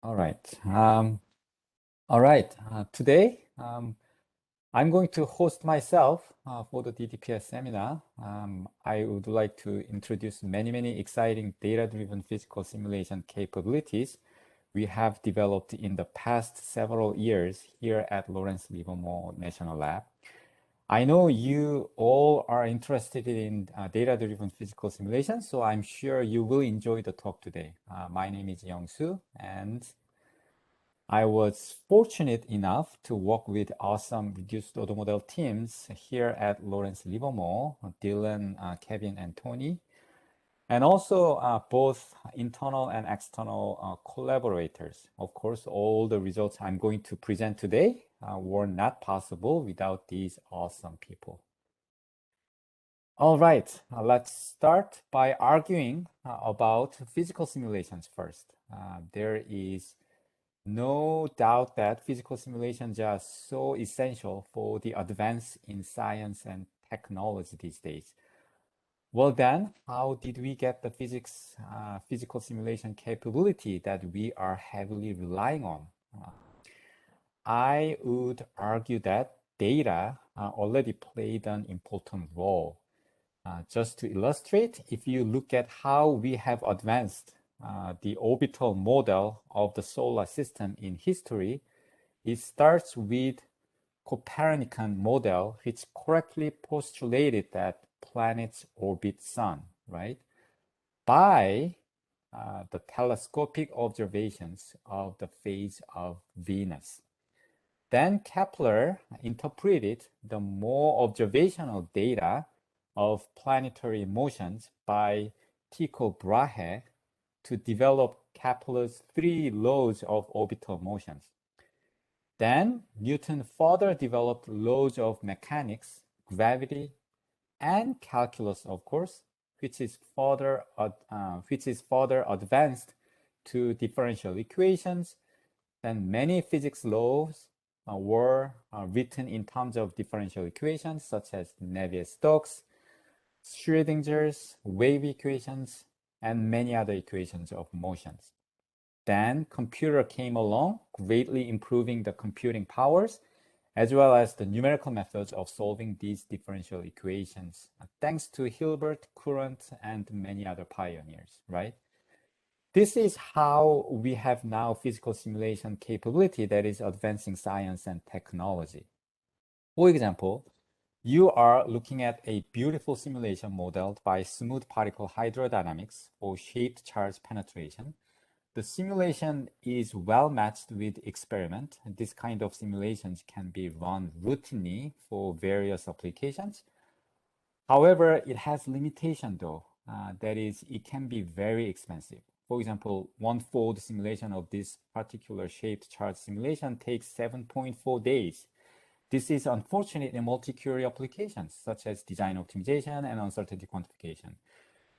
All right. Today, I'm going to host myself for the DDPS seminar. I would like to introduce many exciting data-driven physical simulation capabilities we have developed in the past several years here at Lawrence Livermore National Lab. I know you all are interested in data-driven physical simulation, so I'm sure you will enjoy the talk today. My name is Youngsoo, and I was fortunate enough to work with awesome reduced order model teams here at Lawrence Livermore, Dylan, Kevin, and Tony, and also both internal and external collaborators. Of course, all the results I'm going to present today were not possible without these awesome people. All right, let's start by arguing about physical simulations first. There is no doubt that physical simulations are so essential for the advance in science and technology these days. Well then, how did we get the physical simulation capability that we are heavily relying on? I would argue that data already played an important role. Just to illustrate, if you look at how we have advanced the orbital model of the solar system in history, it starts with Copernican model, which correctly postulated that planets orbit sun, right? By the telescopic observations of the phase of Venus. Then Kepler interpreted the more observational data of planetary motions by Tycho Brahe to develop Kepler's three laws of orbital motions. Then Newton further developed laws of mechanics, gravity, and calculus, of course, which is further advanced to differential equations. Then many physics laws were written in terms of differential equations, such as Navier-Stokes, Schrödinger's wave equations, and many other equations of motions. Then computer came along, greatly improving the computing powers, as well as the numerical methods of solving these differential equations, thanks to Hilbert, Courant, and many other pioneers, right? This is how we have now physical simulation capability that is advancing science and technology. For example, you are looking at a beautiful simulation modeled by smooth particle hydrodynamics for shaped charge penetration. The simulation is well matched with experiment. This kind of simulations can be run routinely for various applications. However, it has limitation though. That is, it can be very expensive. For example, one-fold simulation of this particular shaped charge simulation takes 7.4 days. This is unfortunate in multi-query applications, such as design optimization and uncertainty quantification.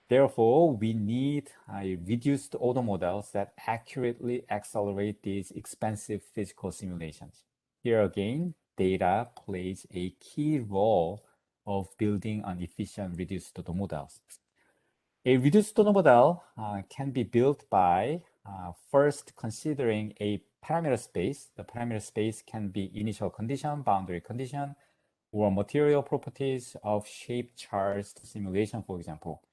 Therefore, we need reduced order models that accurately accelerate these expensive physical simulations. Here again, data plays a key role of building an efficient reduced order models. A reduced order model can be built by first considering a parameter space. The parameter space can be initial condition, boundary condition, or material properties of shape charged simulation, for example.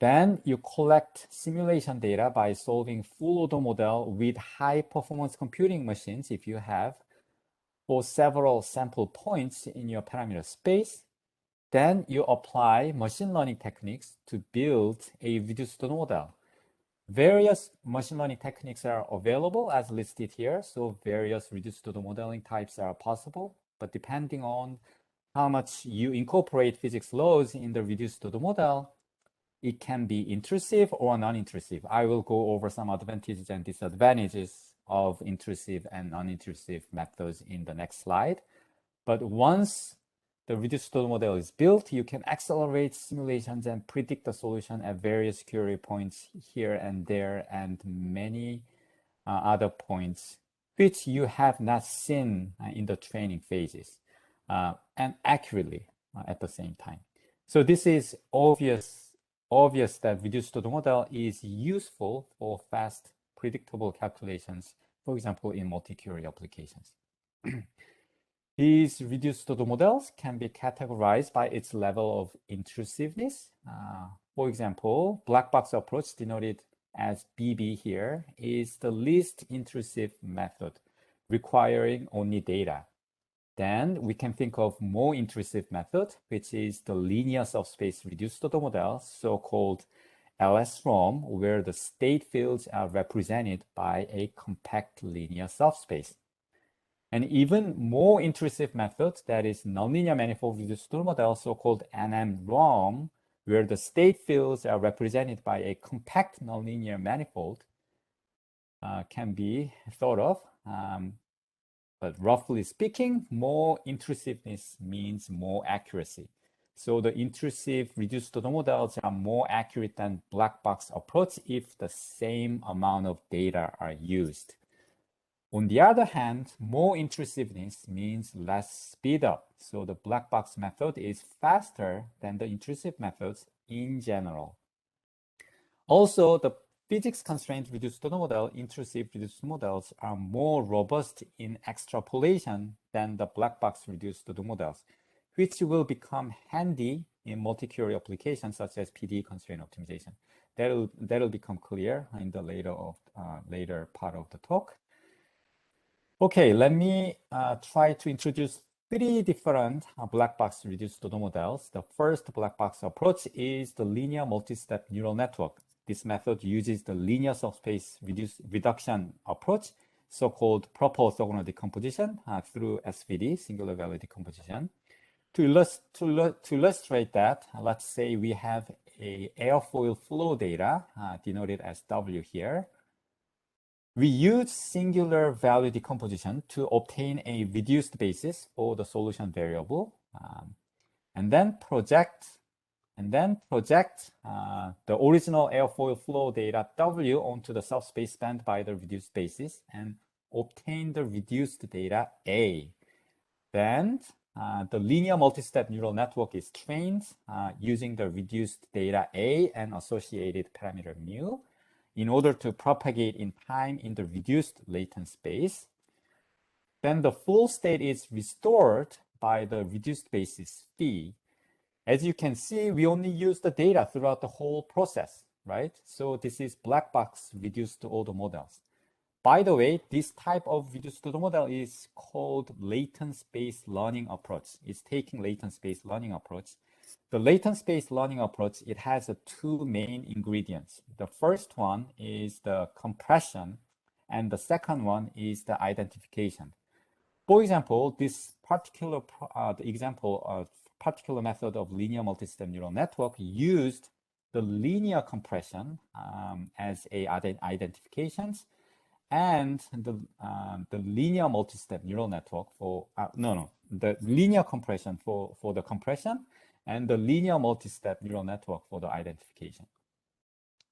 Then you collect simulation data by solving full order model with high performance computing machines if you have for several sample points in your parameter space. Then you apply machine learning techniques to build a reduced order model. Various machine learning techniques are available as listed here. So various reduced order modeling types are possible, but depending on how much you incorporate physics laws in the reduced order model, it can be intrusive or non-intrusive. I will go over some advantages and disadvantages of intrusive and non-intrusive methods in the next slide. But once the reduced order model is built, you can accelerate simulations and predict the solution at various query points here and there and many other points which you have not seen in the training phases and accurately at the same time. So this is obvious that reduced order model is useful for fast predictable calculations, for example, in multi-query applications. These reduced order models can be categorized by its level of intrusiveness. For example, black box approach, denoted as BB here, is the least intrusive method, requiring only data. Then we can think of more intrusive method, which is the linear subspace reduced order model, so-called LSROM, where the state fields are represented by a compact linear subspace. An even more intrusive method, that is nonlinear manifold reduced order model, so-called NM-ROM, where the state fields are represented by a compact nonlinear manifold, can be thought of. But roughly speaking, more intrusiveness means more accuracy. So the intrusive reduced order models are more accurate than black box approach if the same amount of data are used. On the other hand, more intrusiveness means less speed up. So the black box method is faster than the intrusive methods in general. Also, the physics constraint reduced order model, intrusive reduced models are more robust in extrapolation than the black box reduced order models, which will become handy in multi-query applications such as PDE constraint optimization. That'll become clear in the later part of the talk. Okay, let me try to introduce three different black box reduced order models. The first black box approach is the linear multi-step neural network. This method uses the linear subspace reduction approach, so-called proper orthogonal decomposition through SVD, singular value decomposition. To illustrate that, let's say we have a airfoil flow data denoted as W here. We use singular value decomposition to obtain a reduced basis for the solution variable, and then project the original airfoil flow data W onto the subspace spanned by the reduced basis and obtain the reduced data A. Then the linear multi-step neural network is trained using the reduced data A and associated parameter mu in order to propagate in time in the reduced latent space. Then the full state is restored by the reduced basis phi. As you can see, we only use the data throughout the whole process, right? So this is black box reduced order models. By the way, this type of reduced order model is called latent space learning approach. It's taking latent space learning approach. The latent space learning approach, it has two main ingredients. The first one is the compression, and the second one is the identification. For example, this particular particular method of linear multi-step neural network used the linear compression as a identifications, and the linear multi-step neural network for the linear compression for the compression, and the linear multi-step neural network for the identification.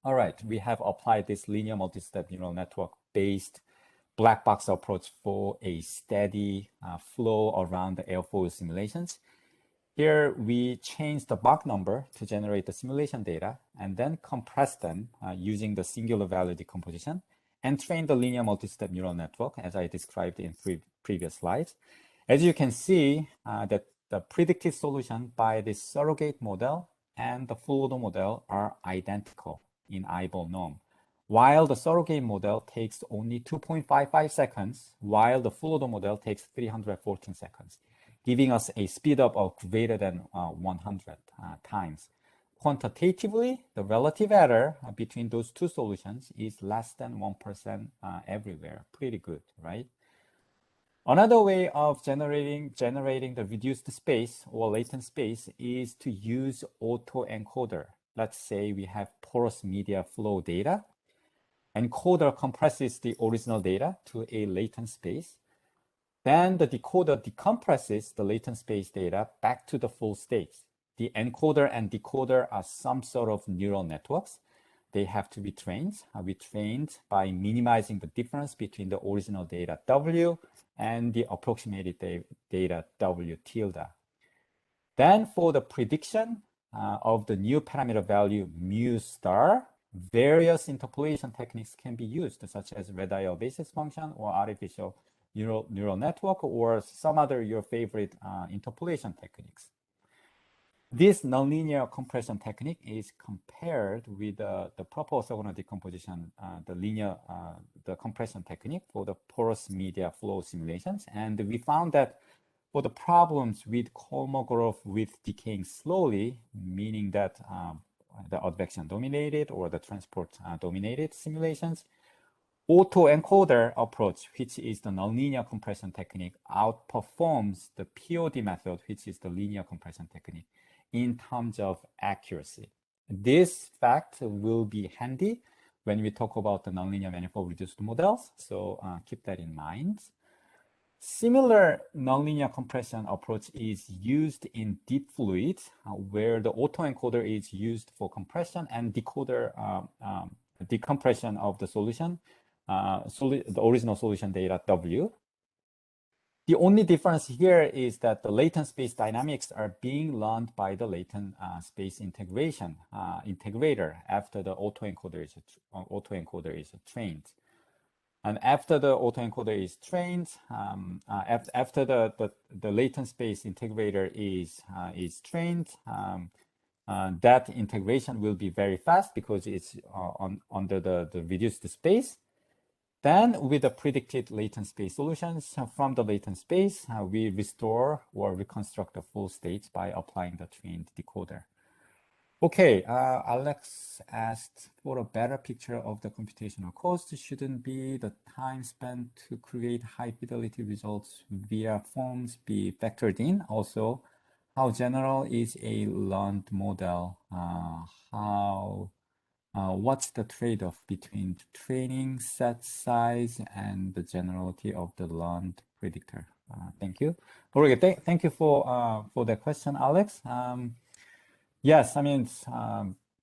All right, we have applied this linear multi-step neural network based black box approach for a steady flow around the airfoil simulations. Here we change the Mach number to generate the simulation data and then compress them using the singular value decomposition and train the linear multi-step neural network as I described in previous slides. As you can see, that the predictive solution by this surrogate model and the full order model are identical in eyeball norm. While the surrogate model takes only 2.55 seconds, while the full order model takes 314 seconds, giving us a speed up of greater than 100 times. Quantitatively, the relative error between those two solutions is less than 1% everywhere. Pretty good, right? Another way of generating the reduced space or latent space is to use AutoEncoder. Let's say we have porous media flow data. Encoder compresses the original data to a latent space. Then the decoder decompresses the latent space data back to the full state. The encoder and decoder are some sort of neural networks. They have to be trained. We trained by minimizing the difference between the original data W and the approximated data W tilde. Then for the prediction of the new parameter value mu star, various interpolation techniques can be used, such as red-eye basis function or artificial neural network or some other your favorite interpolation techniques. This nonlinear compression technique is compared with the proper orthogonal decomposition, the compression technique for the porous media flow simulations. And we found that for the problems with Kolmogorov with decaying slowly, meaning that the advection-dominated or the transport-dominated simulations, AutoEncoder approach, which is the nonlinear compression technique, outperforms the POD method, which is the linear compression technique, in terms of accuracy. This fact will be handy when we talk about the nonlinear manifold reduced models, so keep that in mind. Similar nonlinear compression approach is used in deep fluids, where the autoencoder is used for compression and decoder decompression of the solution, the original solution data W. The only difference here is that the latent space dynamics are being learned by the latent space integration integrator after the autoencoder is trained. And after the autoencoder is trained, after the latent space integrator is trained, that integration will be very fast because it's under the reduced space. Then with the predicted latent space solutions from the latent space, we restore or reconstruct the full state by applying the trained decoder. Okay, Alex asked for a better picture of the computational cost. Shouldn't be the time spent to create high fidelity results via forms be factored in? Also, how general is a learned model? What's the trade-off between training set size and the generality of the learned predictor? Thank you. Okay, thank you for that question, Alex. Yes, I mean,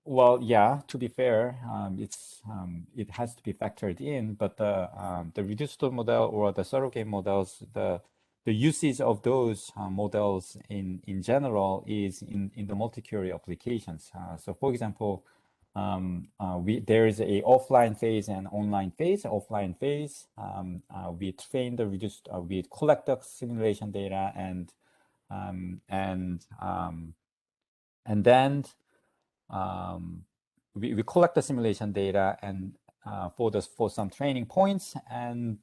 well, yeah, to be fair, it has to be factored in, but the reduced model or the surrogate models, the usage of those models in general is in the multi-query applications. So for example, there is a offline phase and online phase. Offline phase, we train the reduced, we collect the simulation data and then we collect the simulation data and for some training points, and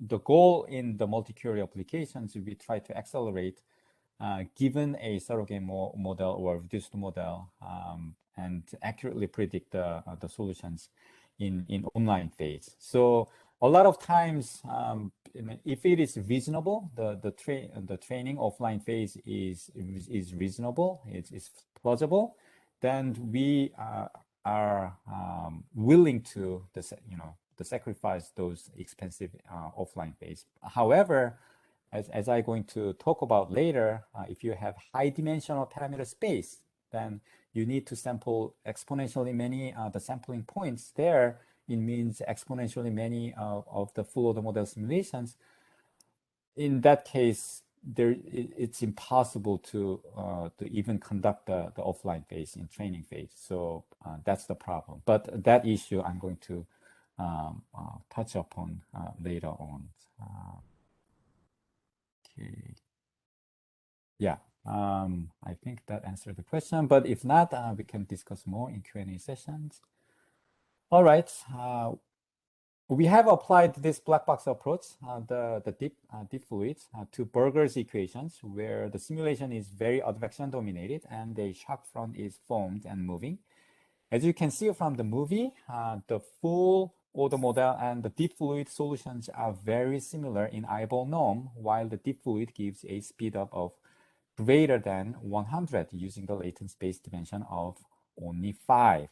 the goal in the multi-query applications, we try to accelerate given a surrogate model or reduced model and accurately predict the solutions in online phase. So a lot of times, if it is reasonable, the training offline phase is reasonable, it's plausible, then we are willing to sacrifice those expensive offline phase. However, as I'm going to talk about later, if you have high dimensional parameter space, then you need to sample exponentially many the sampling points there. It means exponentially many of the full order model simulations. In that case, it's impossible to even conduct the offline phase in training phase. So that's the problem. But that issue I'm going to touch upon later on. Okay. Yeah. I think that answered the question, but if not, we can discuss more in Q&A sessions. All right. We have applied this black box approach, the deep fluids, to Berger's equations, where the simulation is very advection dominated and a shock front is formed and moving. As you can see from the movie, the full order model and the deep fluid solutions are very similar in eyeball norm, while the deep fluid gives a speed up of greater than 100 using the latent space dimension of only 5.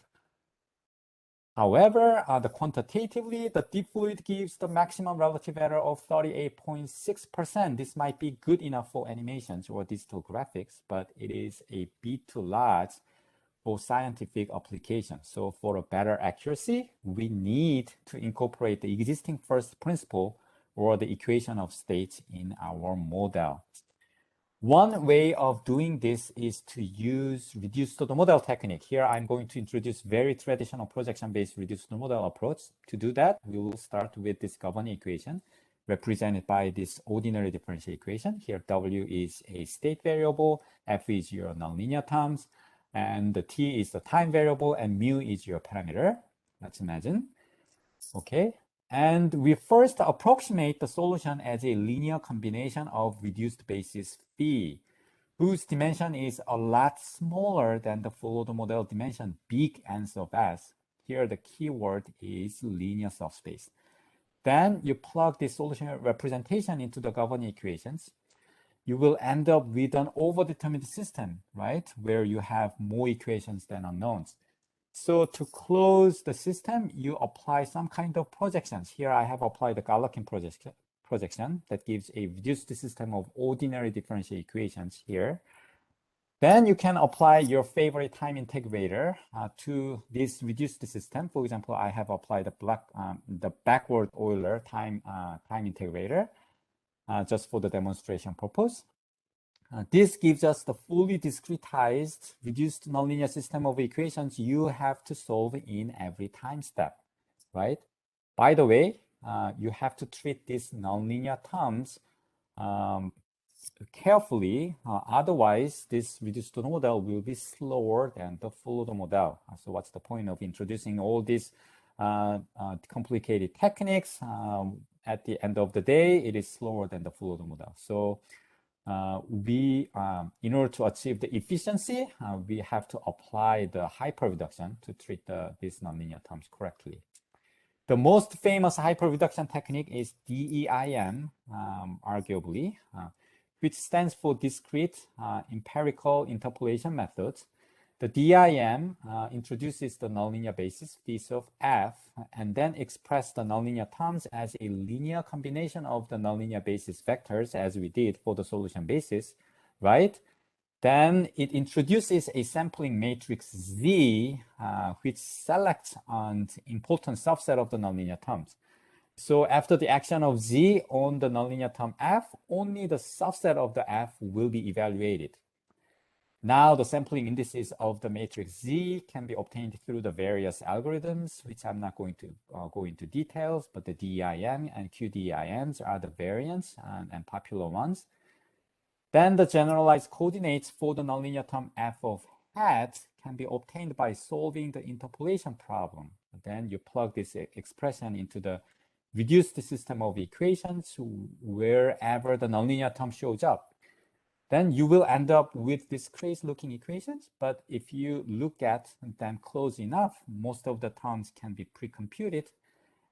However, quantitatively, the deep fluid gives the maximum relative error of 38.6%. This might be good enough for animations or digital graphics, but it is a bit too large for scientific application. So for a better accuracy, we need to incorporate the existing first principle or the equation of states in our model. One way of doing this is to use reduced to the model technique. Here, I'm going to introduce very traditional projection-based reduced to the model approach. To do that, we will start with this governing equation represented by this ordinary differential equation. Here, W is a state variable, F is your nonlinear terms, and the T is the time variable, and mu is your parameter. Let's imagine. Okay. And we first approximate the solution as a linear combination of reduced basis phi, whose dimension is a lot smaller than the full order model dimension, big N sub S. Here, the keyword is linear subspace. Then you plug the solution representation into the governing equations. You will end up with an overdetermined system, right? Where you have more equations than unknowns. So to close the system, you apply some kind of projections. Here I have applied the Galerkin projection that gives a reduced system of ordinary differential equations here. Then you can apply your favorite time integrator to this reduced system. For example, I have applied the backward Euler time integrator just for the demonstration purpose. This gives us the fully discretized reduced nonlinear system of equations you have to solve in every time step, right? By the way, you have to treat these nonlinear terms carefully. Otherwise, this reduced to the model will be slower than the full order model. So what's the point of introducing all these complicated techniques? At the end of the day, it is slower than the full order model. So in order to achieve the efficiency, we have to apply the hyperreduction to treat these nonlinear terms correctly. The most famous hyperreduction technique is DEIM, arguably, which stands for discrete empirical interpolation methods. The DIM introduces the nonlinear basis phi of F and then express the nonlinear terms as a linear combination of the nonlinear basis vectors as we did for the solution basis, right? Then it introduces a sampling matrix Z, which selects an important subset of the nonlinear terms. So after the action of Z on the nonlinear term F, only the subset of the F will be evaluated. Now the sampling indices of the matrix Z can be obtained through the various algorithms, which I'm not going to go into details, but the DEIM and QDEIMs are the variants and popular ones. Then the generalized coordinates for the nonlinear term F of hat can be obtained by solving the interpolation problem. Then you plug this expression into the reduced system of equations wherever the nonlinear term shows up. Then you will end up with these crazy looking equations, but if you look at them close enough, most of the terms can be pre-computed,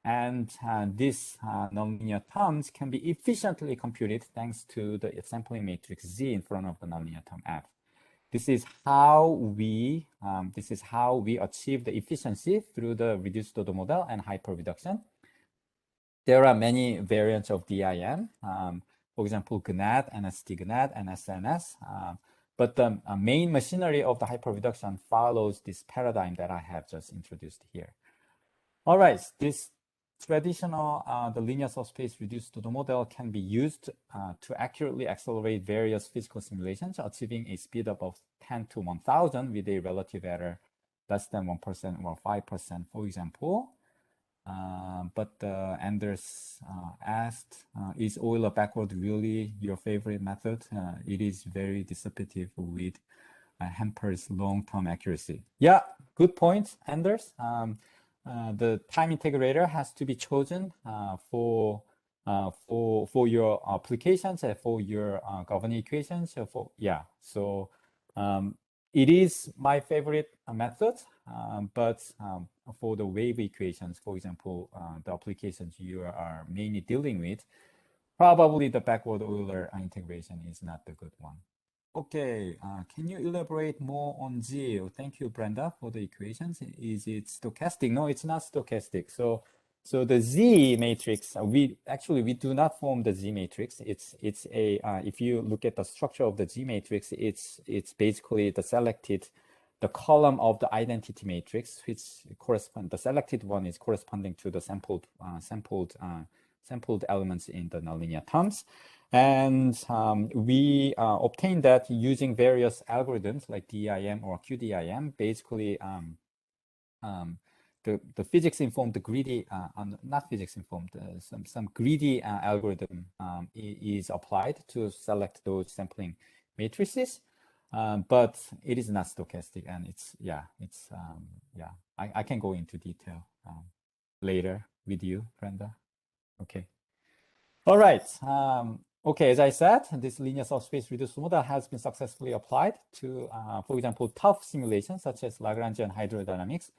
and these nonlinear terms can be efficiently computed thanks to the sampling matrix Z in front of the nonlinear term F. This is how we achieve the efficiency through the reduced order model and hyperreduction. There are many variants of DIM. For example, GNAT, NST-GNAT, and SNS. But the main machinery of the hyperreduction follows this paradigm that I have just introduced here. All right, this traditional, the linear subspace reduced to the model can be used to accurately accelerate various physical simulations, achieving a speed up of 10 to 1000 with a relative error less than 1% or 5%, for example. But Anders asked, is Euler backward really your favorite method? It is very disruptive with hampers long-term accuracy. Yeah, good point, Anders. The time integrator has to be chosen for your applications and for your governing equations. So it is my favorite method, but for the wave equations, for example, the applications you are mainly dealing with, probably the backward Euler integration is not the good one. Okay, can you elaborate more on Z? Thank you, Brenda, for the equations. Is it stochastic? No, it's not stochastic. So the Z matrix, we do not form the Z matrix. It's a if you look at the structure of the Z matrix, it's basically the column of the identity matrix, which correspond. The selected one is corresponding to the sampled sampled elements in the nonlinear terms. And we obtained that using various algorithms like DIM or QDIM. Basically, the physics informed, the greedy, not physics informed, some greedy algorithm is applied to select those sampling matrices. But it is not stochastic, and I can go into detail later with you, Brenda. Okay. All right. Okay, as I said, this linear subspace reduced model has been successfully applied to, for example, tough simulations such as Lagrangian hydrodynamics,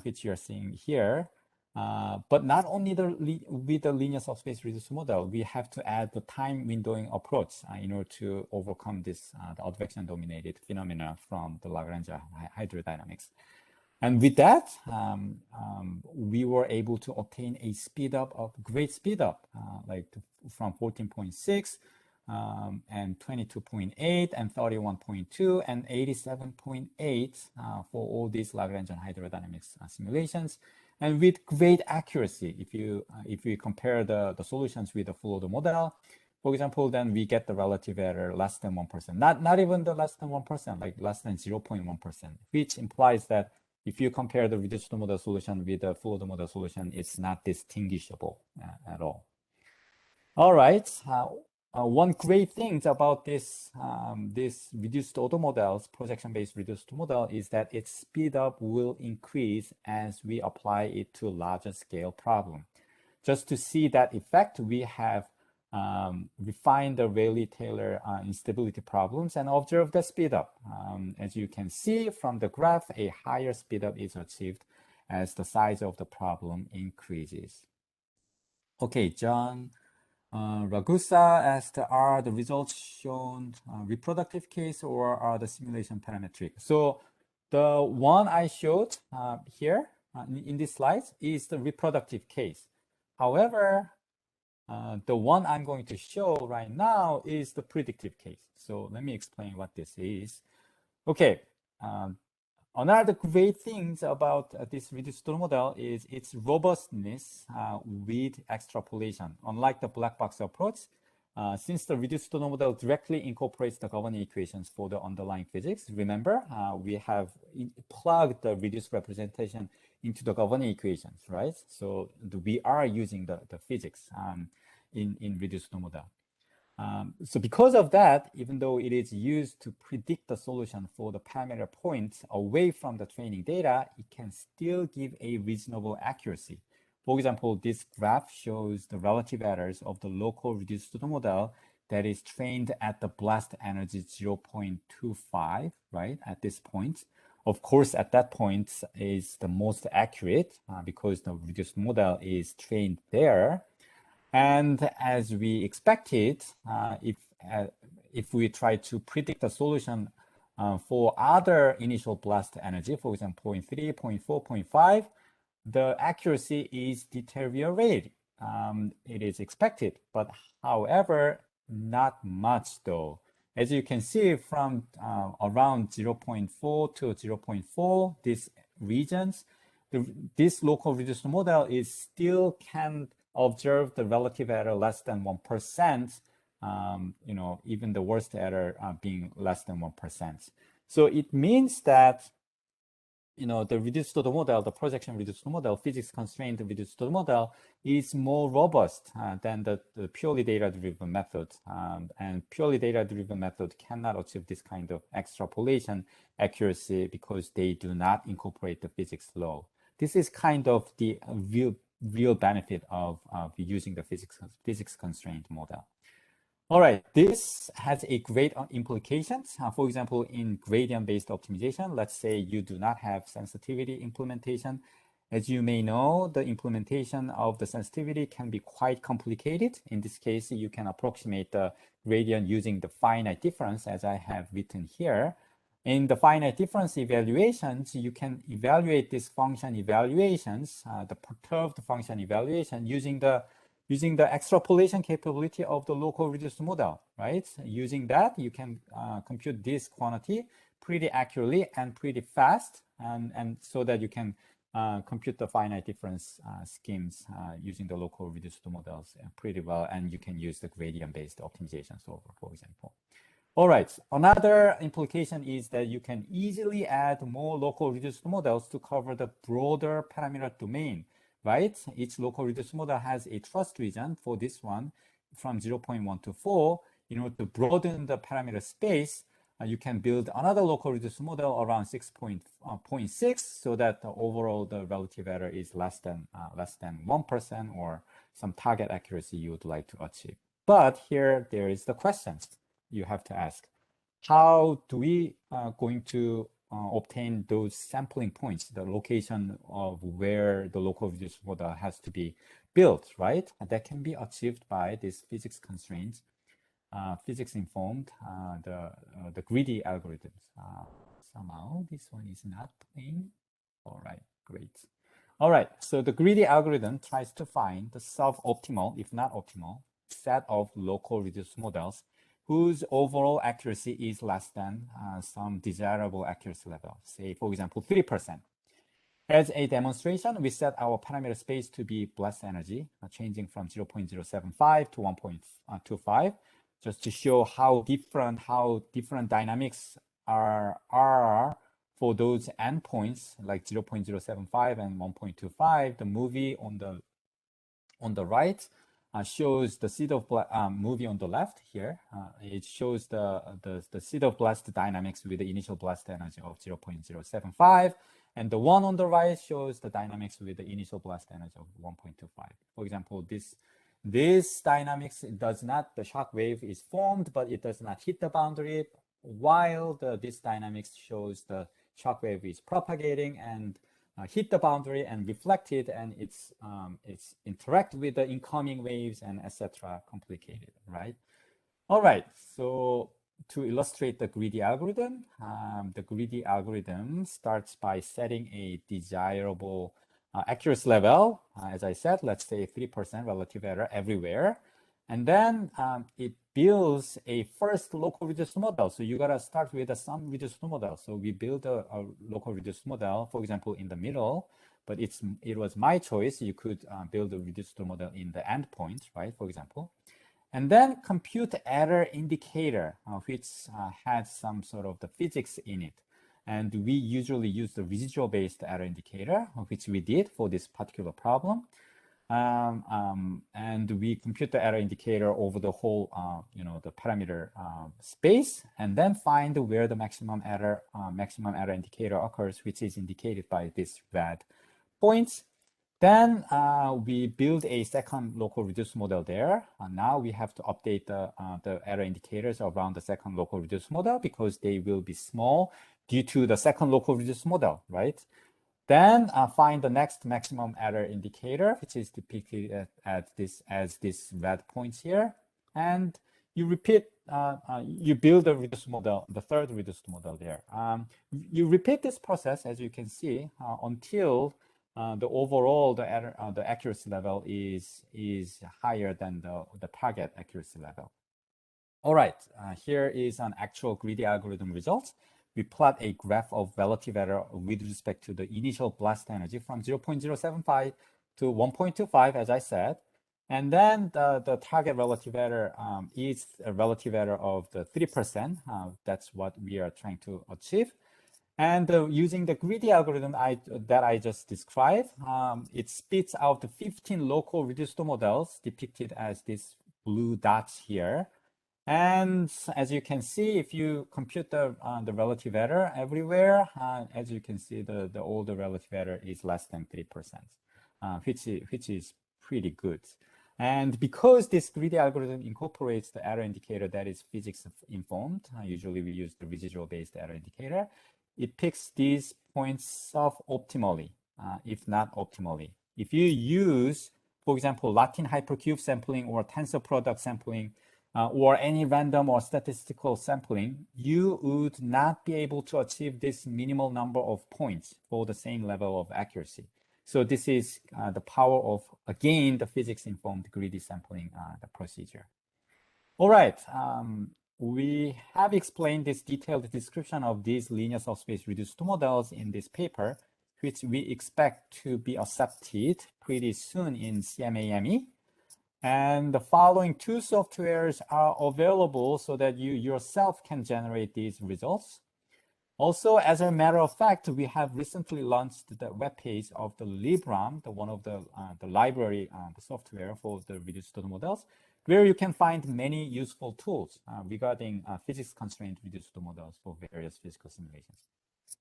which you are seeing here. But not only with the linear subspace reduced model, we have to add the time windowing approach in order to overcome this the advection-dominated phenomena from the Lagrangian hydrodynamics. And with that, we were able to obtain a speedup of great speedup, from 14.6 and 22.8 and 31.2 and 87.8 for all these Lagrangian hydrodynamics simulations, and with great accuracy. If you compare the solutions with the full order model, for example, then we get the relative error less than 1%. Not even the less than 1%, like less than 0.1%, which implies that if you compare the reduced model solution with the full order model solution, it's not distinguishable at all. All right. One great thing about this reduced order models, projection-based reduced model, is that its speed up will increase as we apply it to larger scale problem. Just to see that effect, we have refined the Rayleigh-Taylor instability problems and observe the speed up. As you can see from the graph, a higher speed up is achieved as the size of the problem increases. Okay, John Ragusa asked, are the results shown reproductive case or are the simulation parametric? So the one I showed here in this slide is the reproductive case. However, the one I'm going to show right now is the predictive case. So let me explain what this is. Okay, another great things about this reduced order model is its robustness with extrapolation. Unlike the black box approach, since the reduced order model directly incorporates the governing equations for the underlying physics, remember, we have plugged the reduced representation into the governing equations, right? So we are using the physics in reduced order model. So because of that, even though it is used to predict the solution for the parameter points away from the training data, it can still give a reasonable accuracy. For example, this graph shows the relative errors of the local reduced order model that is trained at the blast energy 0.25, right, at this point. Of course, at that point is the most accurate because the reduced model is trained there. And as we expected, if we try to predict the solution for other initial blast energy, for example, 0.3, 0.4, 0.5, the accuracy is deteriorated. It is expected, but however, not much though. As you can see from around 0.4 to 0.4, these regions, this local reduced model is still can observe the relative error less than 1%, even the worst error being less than 1%. So it means that, the reduced order model, the projection reduced order model, physics constrained reduced order model is more robust than the purely data-driven method. And purely data-driven method cannot achieve this kind of extrapolation accuracy because they do not incorporate the physics law. This is kind of the real benefit of using the physics constraint model. All right, this has a great implications. For example, in gradient-based optimization, let's say you do not have sensitivity implementation. As you may know, the implementation of the sensitivity can be quite complicated. In this case, you can approximate the gradient using the finite difference, as I have written here. In the finite difference evaluations, you can evaluate this function evaluations, the perturbed function evaluation using the extrapolation capability of the local reduced model, right? Using that, you can compute this quantity pretty accurately and pretty fast, and so that you can compute the finite difference schemes using the local reduced models pretty well, and you can use the gradient-based optimization solver, for example. All right, another implication is that you can easily add more local reduced models to cover the broader parameter domain, right? Each local reduced model has a trust region for this one from 0.1 to 4. In order to broaden the parameter space, you can build another local reduced model around 6.6 so that overall the relative error is less than 1% or some target accuracy you would like to achieve. But here there is the question you have to ask. How do we going to obtain those sampling points, the location of where the local reduced model has to be built, right? And that can be achieved by this physics constraints, physics informed, the greedy algorithms. Somehow this one is not playing. All right, great. All right, so the greedy algorithm tries to find the suboptimal, if not optimal, set of local reduced models whose overall accuracy is less than some desirable accuracy level, say, for example, 3%. As a demonstration, we set our parameter space to be blast energy, changing from 0.075 to 1.25, just to show how different dynamics are for those endpoints like 0.075 and 1.25. The movie on the right shows the seed of movie on the left here. It shows the seed of blast dynamics with the initial blast energy of 0.075. And the one on the right shows the dynamics with the initial blast energy of 1.25. For example, this dynamics does not, the shock wave is formed, but it does not hit the boundary, while this dynamics shows the shock wave is propagating and hit the boundary and reflected, and it's interact with the incoming waves and etc. Complicated, right? All right, so to illustrate the greedy algorithm starts by setting a desirable accuracy level. As I said, let's say 3% relative error everywhere. And then it builds a first local reduced model. So you gotta start with some reduced model. So we build a local reduced model, for example, in the middle, but it was my choice. You could build a reduced model in the endpoint, right, for example. And then compute error indicator, which has some sort of the physics in it. And we usually use the residual-based error indicator, which we did for this particular problem. And we compute the error indicator over the whole, the parameter space, and then find where the maximum error indicator occurs, which is indicated by this red points. Then we build a second local reduced model there. Now we have to update the error indicators around the second local reduced model because they will be small due to the second local reduced model, right? Then find the next maximum error indicator, which is depicted as this red points here. And you repeat, you build a reduced model, the third reduced model there. You repeat this process, as you can see, until the overall the accuracy level is higher than the target accuracy level. All right, here is an actual greedy algorithm results. We plot a graph of relative error with respect to the initial blast energy from 0.075 to 1.25, as I said. And then the target relative error is a relative error of the 3%. That's what we are trying to achieve. And using the greedy algorithm that I just described, it spits out the 15 local reduced models depicted as these blue dots here. And as you can see, if you compute the relative error everywhere, as you can see, the older relative error is less than 3%, which is pretty good. And because this greedy algorithm incorporates the error indicator that is physics informed, usually we use the residual-based error indicator, it picks these points optimally, if not optimally. If you use, for example, Latin hypercube sampling or tensor product sampling, or any random or statistical sampling, you would not be able to achieve this minimal number of points for the same level of accuracy. So this is the power of, again, the physics-informed greedy sampling the procedure. All right, we have explained this detailed description of these linear subspace reduced models in this paper, which we expect to be accepted pretty soon in CMAME. And the following two softwares are available so that you yourself can generate these results. Also, as a matter of fact, we have recently launched the webpage of the libROM, one of the library, the software for the reduced total models, where you can find many useful tools regarding physics constraint reduced total models for various physical simulations.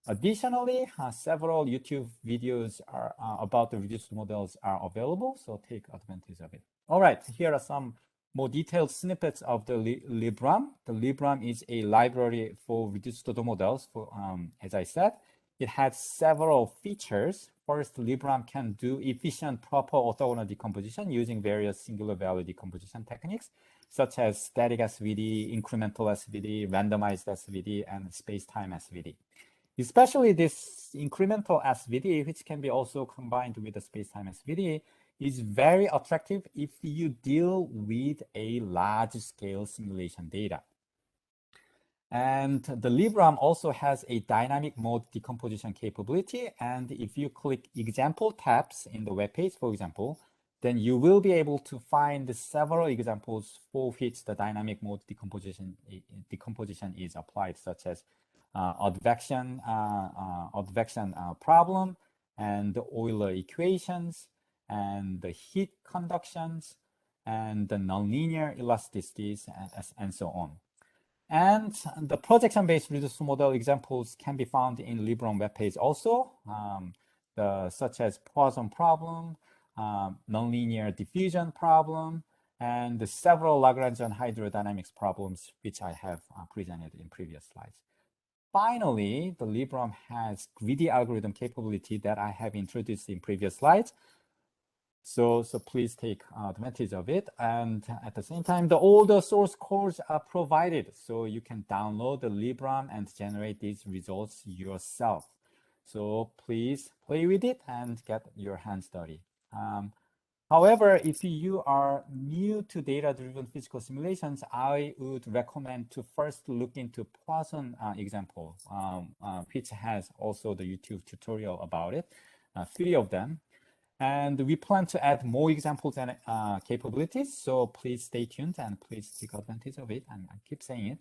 Additionally, several YouTube videos are, about the reduced models are available, so take advantage of it. All right, here are some more detailed snippets of the libROM. The libROM is a library for reduced total models. For, as I said, it has several features. First, libROM can do efficient proper orthogonal decomposition using various singular value decomposition techniques, such as static SVD, incremental SVD, randomized SVD, and spacetime SVD. Especially this incremental SVD, which can be also combined with the spacetime SVD, is very attractive if you deal with a large-scale simulation data. And the libROM also has a dynamic mode decomposition capability. And if you click example tabs in the web page, for example, then you will be able to find several examples for which the dynamic mode decomposition is applied, such as advection problem, and the Euler equations, and the heat conductions, and the nonlinear elasticities, and so on. And the projection-based reduced model examples can be found in libROM webpage also, such as Poisson problem, nonlinear diffusion problem, and the several Lagrangian hydrodynamics problems, which I have presented in previous slides. Finally, the libROM has greedy algorithm capability that I have introduced in previous slides. So please take advantage of it. And at the same time, all the source codes are provided. So you can download the libROM and generate these results yourself. So please play with it and get your hands dirty. However, if you are new to data-driven physical simulations, I would recommend to first look into Poisson example, which has also the YouTube tutorial about it, 3 of them. And we plan to add more examples and capabilities. So please stay tuned and please take advantage of it. And I keep saying it.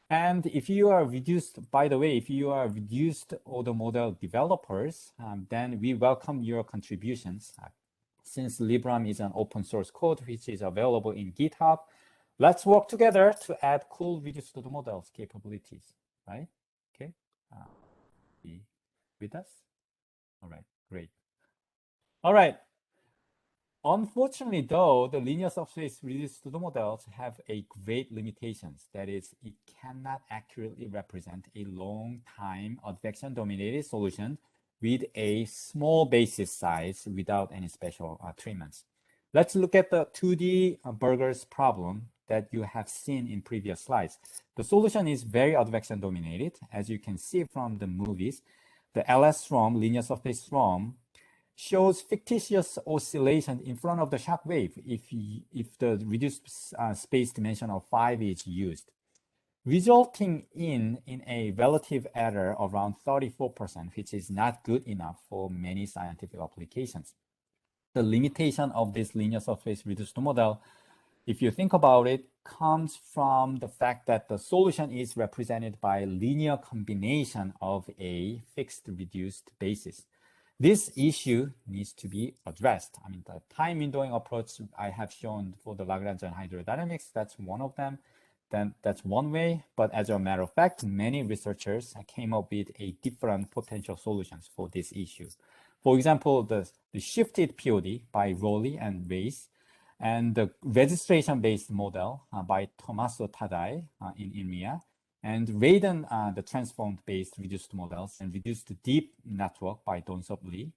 And if you are reduced, by the way, if you are reduced order model developers, then we welcome your contributions. Since libROM is an open source code which is available in GitHub, let's work together to add cool reduced order models capabilities, right? Okay, be with us? All right, great. All right. Unfortunately, though, the linear subspace reduced to the models have a great limitations. That is, it cannot accurately represent a long time advection-dominated solution with a small basis size without any special treatments. Let's look at the 2D burgers problem that you have seen in previous slides. The solution is very advection-dominated. As you can see from the movies, the LS-ROM, linear surface ROM, shows fictitious oscillation in front of the shock wave if the reduced space dimension of 5 is used, resulting in a relative error around 34%, which is not good enough for many scientific applications. The limitation of this linear surface reduced model, if you think about it, comes from the fact that the solution is represented by linear combination of a fixed reduced basis. This issue needs to be addressed. I mean, the time windowing approach I have shown for the Lagrangian hydrodynamics, that's one of them. Then that's one way. But as a matter of fact, many researchers came up with a different potential solutions for this issue. For example, the shifted POD by Rowley and Reis, and the registration-based model by Tommaso Tadai in INMIA, and Radon, the transformed-based reduced models, and reduced deep network by Donsop Lee,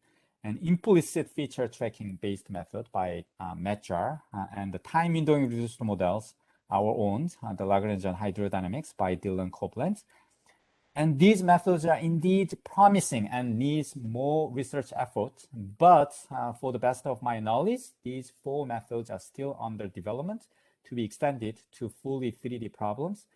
and implicit feature tracking-based method by Metjar, and the time windowing reduced models, our own, the Lagrangian hydrodynamics by Dylan Copeland. And these methods are indeed promising and needs more research effort. But for the best of my knowledge, these 4 methods are still under development to be extended to fully 3D problems.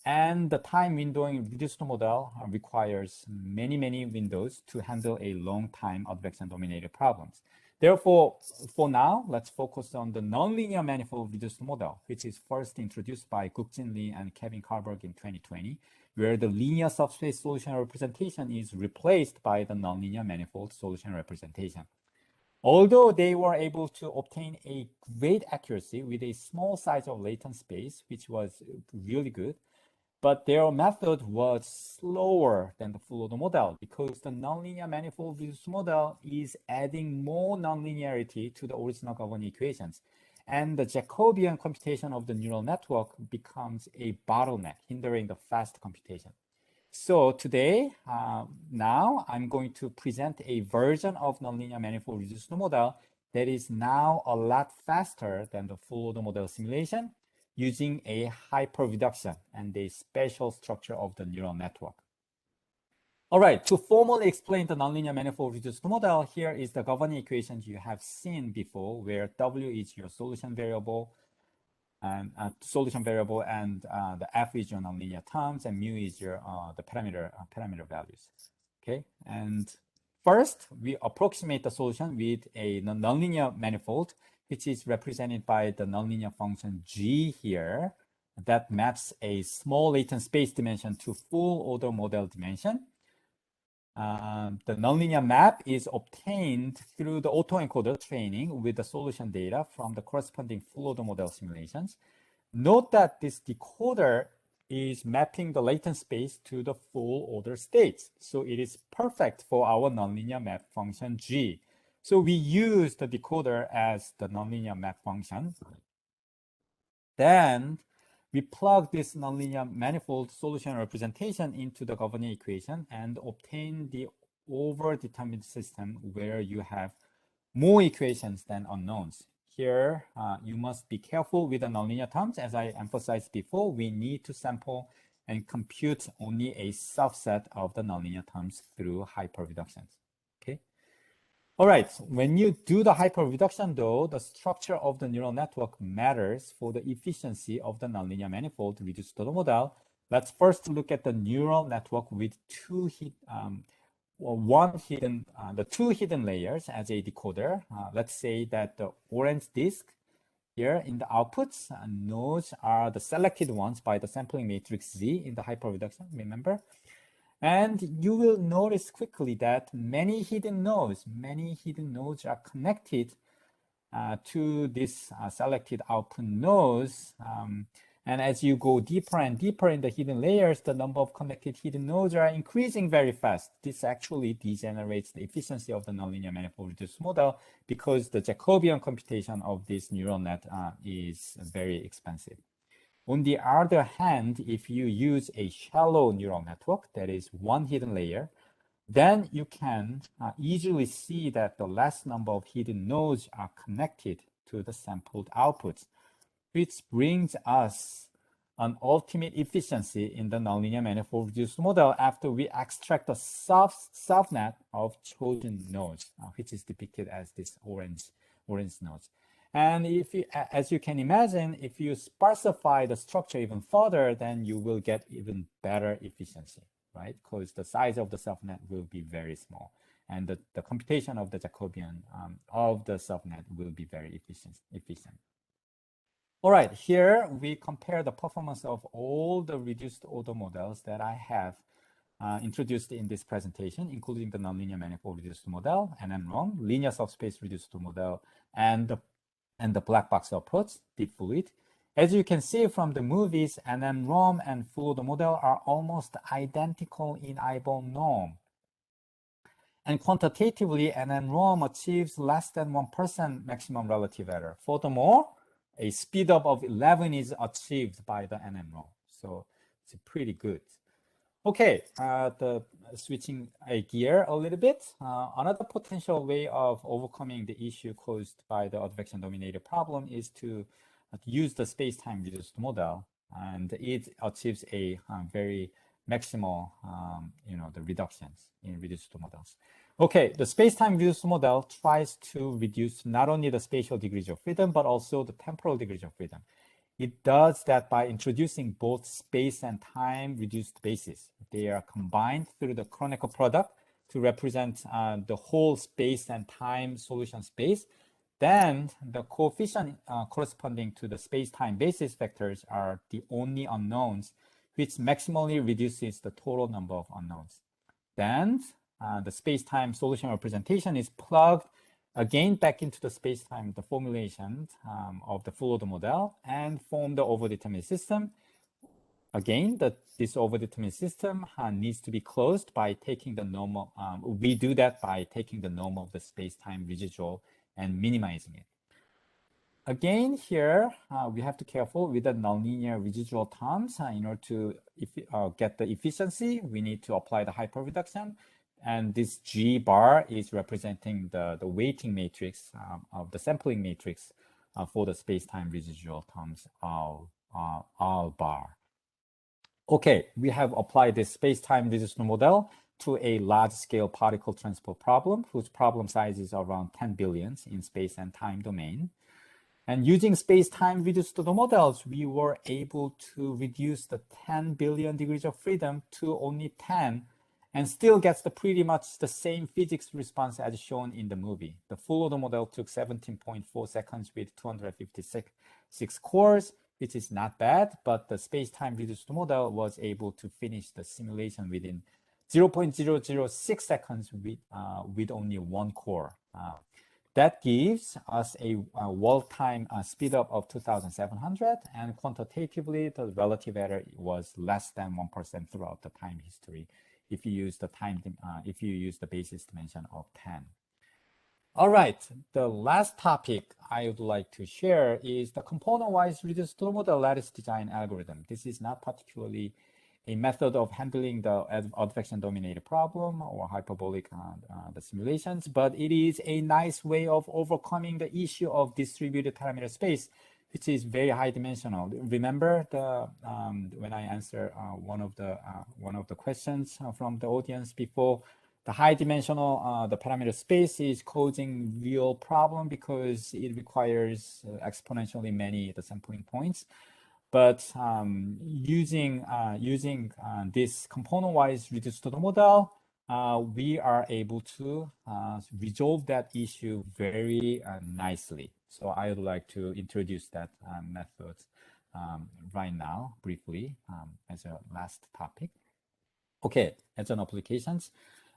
And the time windowing reduced model requires many, many windows to handle a long time advection-dominated problems. Therefore, for now, let's focus on the nonlinear manifold reduced model, which is first introduced by Gukjin Lee and Kevin Carberg in 2020, where the linear subspace solution representation is replaced by the nonlinear manifold solution representation. Although they were able to obtain a great accuracy with a small size of latent space, which was really good, but their method was slower than the full order model because the nonlinear manifold reduced model is adding more nonlinearity to the original governing equations. And the Jacobian computation of the neural network becomes a bottleneck, hindering the fast computation. So today, now I'm going to present a version of nonlinear manifold reduced model that is now a lot faster than the full order model simulation, using a hyper-reduction and a special structure of the neural network. All right, to formally explain the nonlinear manifold reduced model, here is the governing equations you have seen before, where W is your solution variable, and the F is your nonlinear terms, and mu is your the parameter values. Okay, and first we approximate the solution with a nonlinear manifold, which is represented by the nonlinear function g here, that maps a small latent space dimension to full order model dimension. The nonlinear map is obtained through the autoencoder training with the solution data from the corresponding full order model simulations. Note that this decoder is mapping the latent space to the full order states. So it is perfect for our nonlinear map function g. So we use the decoder as the nonlinear map function. Then we plug this nonlinear manifold solution representation into the governing equation and obtain the overdetermined system where you have more equations than unknowns. Here, you must be careful with the nonlinear terms. As I emphasized before, we need to sample and compute only a subset of the nonlinear terms through hyper-reductions. Okay. All right, when you do the hyper-reduction though, the structure of the neural network matters for the efficiency of the nonlinear manifold reduced order model. Let's first look at the neural network with two hidden layers as a decoder. Let's say that the orange disk here in the outputs nodes are the selected ones by the sampling matrix Z in the hyper-reduction, remember? And you will notice quickly that many hidden nodes are connected to this selected output nodes. And as you go deeper and deeper in the hidden layers, the number of connected hidden nodes are increasing very fast. This actually degenerates the efficiency of the nonlinear manifold reduced model because the Jacobian computation of this neural net is very expensive. On the other hand, if you use a shallow neural network, that is one hidden layer, then you can easily see that the less number of hidden nodes are connected to the sampled outputs, which brings us an ultimate efficiency in the nonlinear manifold reduced model after we extract the subnet of chosen nodes, which is depicted as this orange nodes. And if you, as you can imagine, if you sparsify the structure even further, then you will get even better efficiency, right? Because the size of the subnet will be very small. And the computation of the Jacobian of the subnet will be very efficient. All right, here we compare the performance of all the reduced order models that I have introduced in this presentation, including the nonlinear manifold reduced model, NMROM, linear subspace reduced model, and the black box approach, deep fluid. As you can see from the movies, NMROM and full order model are almost identical in eyeball norm. And quantitatively, NMROM achieves less than 1% maximum relative error. Furthermore, a speedup of 11 is achieved by the NMROM. So it's pretty good. Okay, switching a gear a little bit. Another potential way of overcoming the issue caused by the advection-dominated problem is to use the space-time reduced model, and it achieves a very maximal, the reductions in reduced models. Okay, the space-time reduced model tries to reduce not only the spatial degrees of freedom, but also the temporal degrees of freedom. It does that by introducing both space and time reduced bases. They are combined through the canonical product to represent the whole space and time solution space. Then the coefficient corresponding to the space-time basis vectors are the only unknowns, which maximally reduces the total number of unknowns. Then the space-time solution representation is plugged again back into the space-time, the formulation of the full order model, and form the overdetermined system. Again, this overdetermined system needs to be closed by taking the normal. We do that by taking the norm of the space-time residual and minimizing it. Again, here we have to be careful with the nonlinear residual terms. In order to get the efficiency, we need to apply the hyperreduction. And this G bar is representing the weighting matrix of the sampling matrix for the space-time residual terms R bar. Okay, we have applied this space-time residual model to a large-scale particle transport problem whose problem size is around 10 billions in space and time domain. And using space-time reduced models, we were able to reduce the 10 billion degrees of freedom to only 10, and still gets pretty much the same physics response as shown in the movie. The full order model took 17.4 seconds with 256 cores, which is not bad, but the space-time reduced model was able to finish the simulation within 0.006 seconds with only one core. That gives us a world time speed up of 2,700, and quantitatively the relative error was less than 1% throughout the time history if you use the basis dimension of 10. All right, the last topic I would like to share is the component-wise reduced model lattice design algorithm. This is not particularly a method of handling the advection-dominated problem or hyperbolic the simulations, but it is a nice way of overcoming the issue of distributed parameter space, which is very high dimensional. Remember the when I answer one of the questions from the audience before, the high dimensional the parameter space is causing real problem because it requires exponentially many the sampling points. But using this component-wise reduced model, we are able to resolve that issue very nicely. So I would like to introduce that method right now, briefly, as a last topic. Okay, as an applications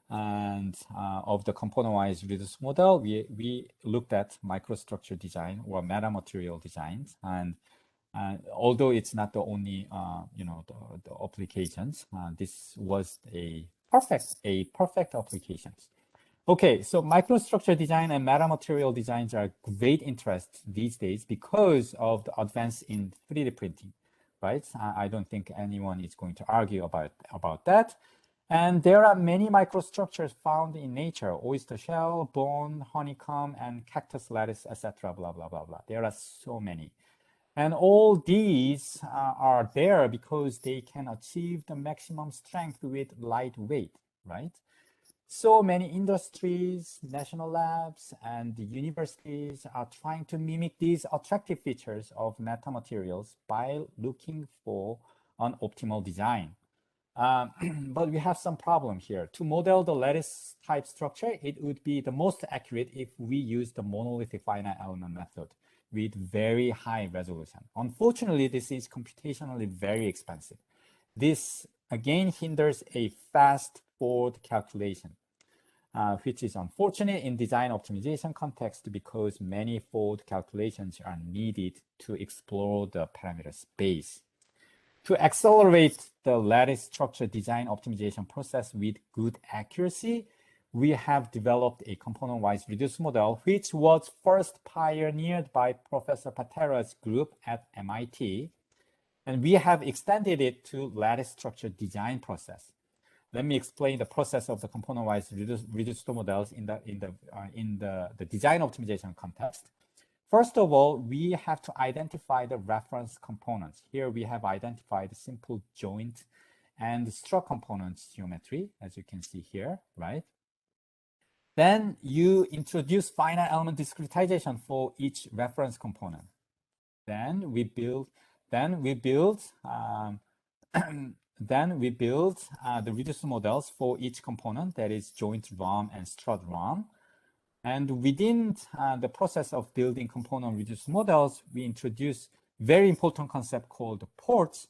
and of the component-wise reduced model, we looked at microstructure design or metamaterial designs, and although it's not the only the applications, this was a perfect applications. Okay, so microstructure design and metamaterial designs are great interest these days because of the advance in 3D printing, right? I don't think anyone is going to argue about that. And there are many microstructures found in nature: oyster shell, bone, honeycomb, and cactus lattice, etc. Blah blah blah blah. There are so many. And all these are there because they can achieve the maximum strength with light weight, right? So many industries, national labs, and the universities are trying to mimic these attractive features of metamaterials by looking for an optimal design. But we have some problem here. To model the lattice type structure, it would be the most accurate if we use the monolithic finite element method with very high resolution. Unfortunately, this is computationally very expensive. This again hinders a fast forward calculation, which is unfortunate in design optimization context because many forward calculations are needed to explore the parameter space. To accelerate the lattice structure design optimization process with good accuracy, we have developed a component-wise reduced model, which was first pioneered by Professor Patera's group at MIT, and we have extended it to lattice structure design process. Let me explain the process of the component-wise reduced models in the design optimization context. First of all, we have to identify the reference components. Here we have identified simple joint and strut components geometry, as you can see here, right? Then you introduce finite element discretization for each reference component. Then we build Then we build the reduced models for each component, that is joint ROM and strut ROM. And within the process of building component reduced models, we introduce very important concept called ports,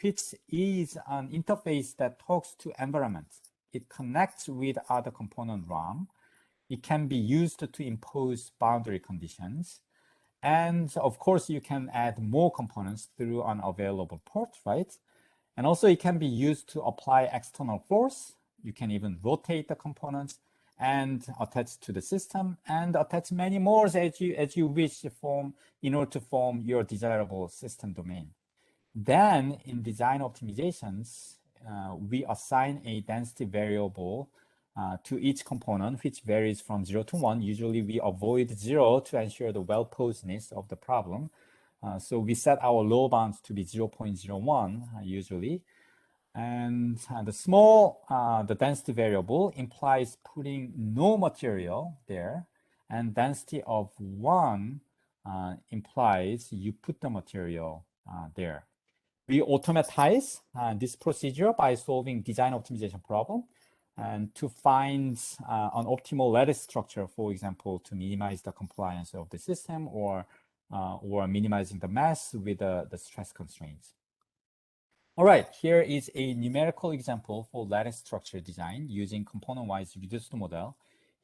which is an interface that talks to environment. It connects with other component ROM. It can be used to impose boundary conditions. And of course, you can add more components through an available port, right? And also it can be used to apply external force. You can even rotate the components and attach to the system and attach many more as you wish in order to form your desirable system domain. Then in design optimizations, we assign a density variable to each component, which varies from 0 to 1. Usually we avoid 0 to ensure the well-posedness of the problem. So we set our low bounds to be 0.01 usually. And the density variable implies putting no material there, and density of 1 implies you put the material there. We automatize this procedure by solving design optimization problem and to find an optimal lattice structure, for example, to minimize the compliance of the system or minimizing the mass with the stress constraints. All right, here is a numerical example for lattice structure design using component-wise reduced model.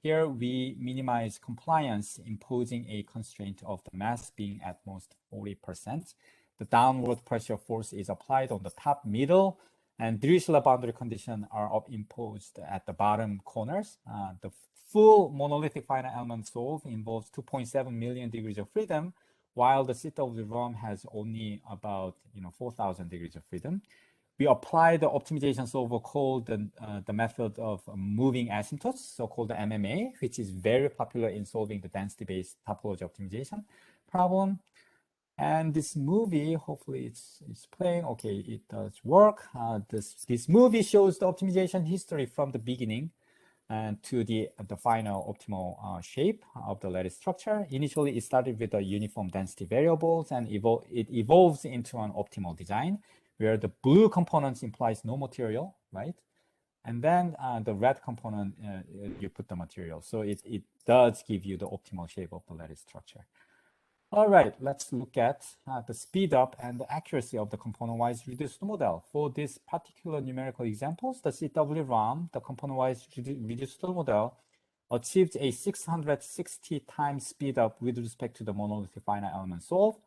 Here we minimize compliance, imposing a constraint of the mass being at most 40%. The downward pressure force is applied on the top middle, and Dirichlet boundary conditions are imposed at the bottom corners. The full monolithic finite element solve involves 2.7 million degrees of freedom, while the CW-ROM has only about 4,000 degrees of freedom. We apply the optimization solver called the method of moving asymptotes, so-called the MMA, which is very popular in solving the density-based topology optimization problem. And this movie, hopefully it's playing. Okay, it does work. This movie shows the optimization history from the beginning and to the final optimal shape of the lattice structure. Initially, it started with the uniform density variables, and it evolves into an optimal design where the blue components implies no material, right? And then the red component, you put the material. So it does give you the optimal shape of the lattice structure. All right, let's look at the speed up and the accuracy of the component-wise reduced model. For this particular numerical examples, the CW-ROM, the component-wise reduced model, achieved a 660 times speed up with respect to the monolithic finite element solve.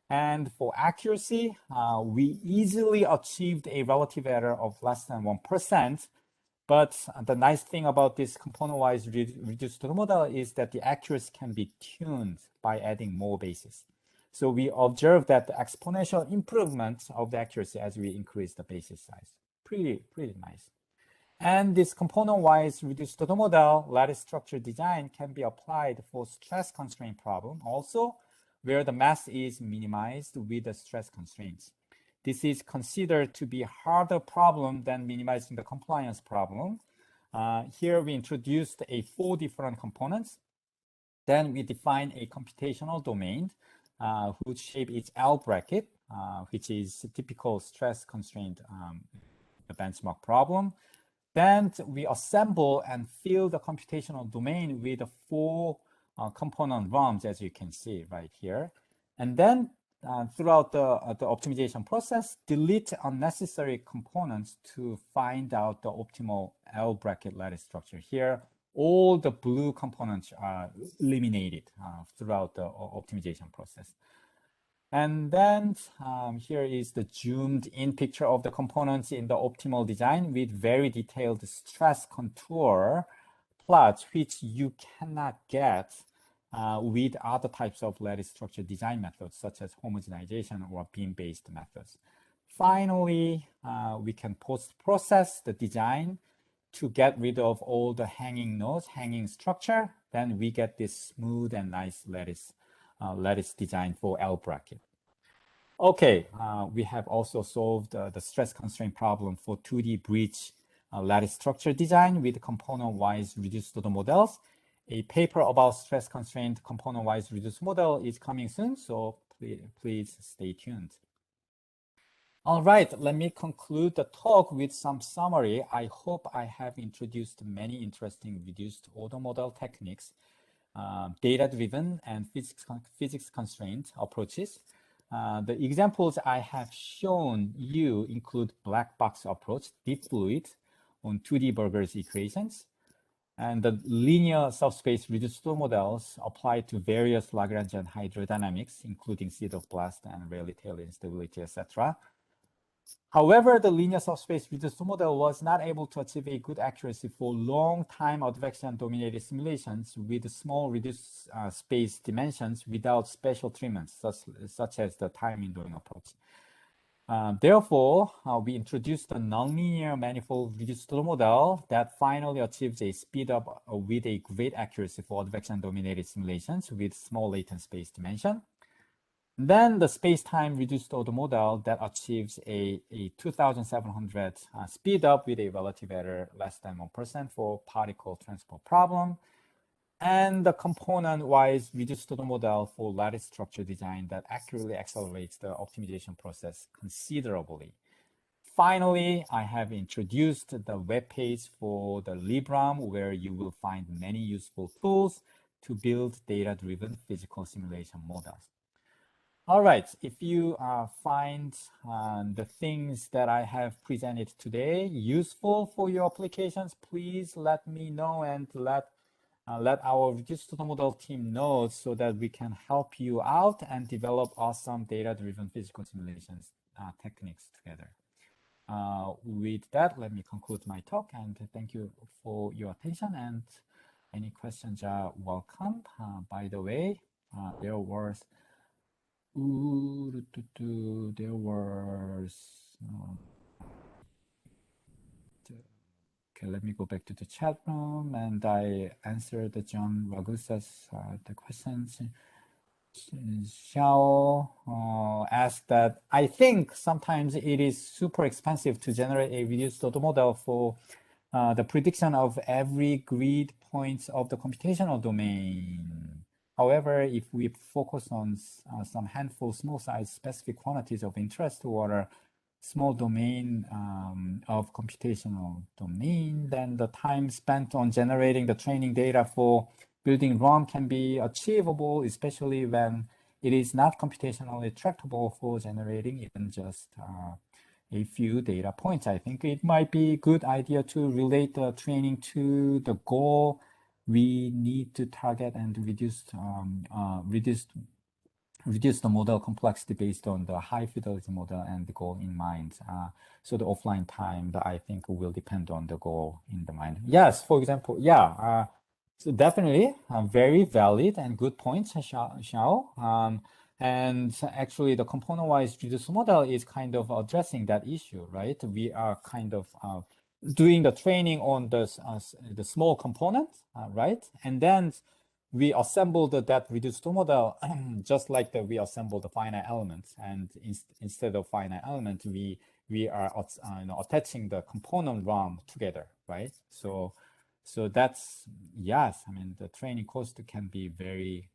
And for accuracy, we easily achieved a relative error of less than 1%. But the nice thing about this component-wise reduced model is that the accuracy can be tuned by adding more bases. So we observe that the exponential improvement of the accuracy as we increase the basis size. Pretty nice. And this component-wise reduced model lattice structure design can be applied for stress constraint problem also, where the mass is minimized with the stress constraints. This is considered to be a harder problem than minimizing the compliance problem. Here we introduced 4 different components. Then we define a computational domain whose shape is L bracket, which is a typical stress constraint benchmark problem. Then we assemble and fill the computational domain with 4 component ROMs, as you can see right here. And then throughout the optimization process, delete unnecessary components to find out the optimal L bracket lattice structure. Here, all the blue components are eliminated throughout the optimization process. And then here is the zoomed in picture of the components in the optimal design with very detailed stress contour plots, which you cannot get with other types of lattice structure design methods, such as homogenization or beam-based methods. Finally, we can post-process the design to get rid of all the hanging nodes, hanging structure. Then we get this smooth and nice lattice design for L bracket. Okay, we have also solved the stress constraint problem for 2D bridge lattice structure design with component-wise reduced models. A paper about stress constraint component-wise reduced model is coming soon, so please stay tuned. All right, let me conclude the talk with some summary. I hope I have introduced many interesting reduced order model techniques, data-driven and physics constraint approaches. The examples I have shown you include black box approach, deep fluid on 2D Burger's equations, and the linear subspace reduced models applied to various Lagrangian hydrodynamics, including seed of blast and Rayleigh-Taylor instability, etc. However, the linear subspace reduced model was not able to achieve a good accuracy for long-time advection-dominated simulations with small reduced space dimensions without special treatments, such as the time windowing approach. Therefore, we introduced a nonlinear manifold reduced model that finally achieves a speedup with a great accuracy for advection-dominated simulations with small latent space dimension. Then the space-time reduced order model that achieves a 2700 speed up with a relative error less than 1% for particle transport problem. And the component-wise reduced order model for lattice structure design that accurately accelerates the optimization process considerably. Finally, I have introduced the web page for the libROM, where you will find many useful tools to build data-driven physical simulation models. All right, if you find the things that I have presented today useful for your applications, please let me know and let our reduced model team know so that we can help you out and develop awesome data-driven physical simulations techniques together. With that, let me conclude my talk and thank you for your attention, and any questions are welcome. By the way, there was okay, let me go back to the chat room and I answered the John Ragusa's the questions. Xiao asked that I think sometimes it is super expensive to generate a reduced order model for the prediction of every grid points of the computational domain. However, if we focus on some handful small size specific quantities of interest or a small domain of computational domain, then the time spent on generating the training data for building ROM can be achievable, especially when it is not computationally tractable for generating even just a few data points. I think it might be a good idea to relate the training to the goal we need to target and reduce the model complexity based on the high fidelity model and the goal in mind. So the offline time that I think will depend on the goal in the mind. Yes, for example, yeah. So definitely very valid and good points, Xiao. And actually the component-wise reduced model is kind of addressing that issue, right? We are kind of doing the training on the small components, right? And then we assembled that reduced model just like we assembled the finite elements. And instead of finite element, we are attaching the component ROM together, right? So that's, yes, I mean, the training cost can be very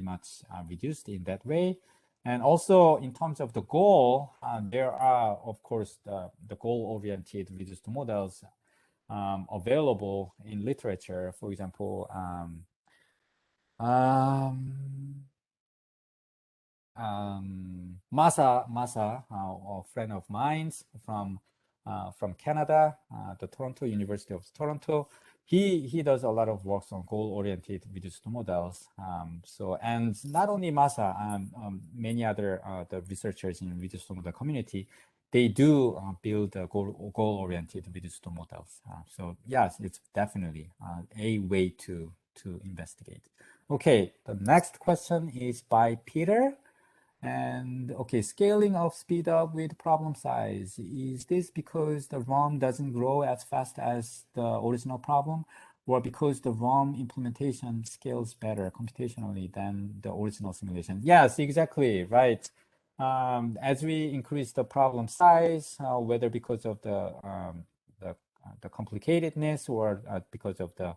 much reduced in that way. And also in terms of the goal, there are, of course, the goal-oriented reduced models available in literature. For example, Masa, a friend of mine from Canada, the Toronto University of Toronto, he does a lot of work on goal-oriented reduced models. And not only Masa, many other the researchers in reduced model community, they do build goal-oriented reduced models. So yes, it's definitely a way to investigate. Okay, the next question is by Peter. And okay, scaling of speed up with problem size. Is this because the ROM doesn't grow as fast as the original problem, or because the ROM implementation scales better computationally than the original simulation? Yes, exactly, right. As we increase the problem size, whether because of the complicatedness or because of the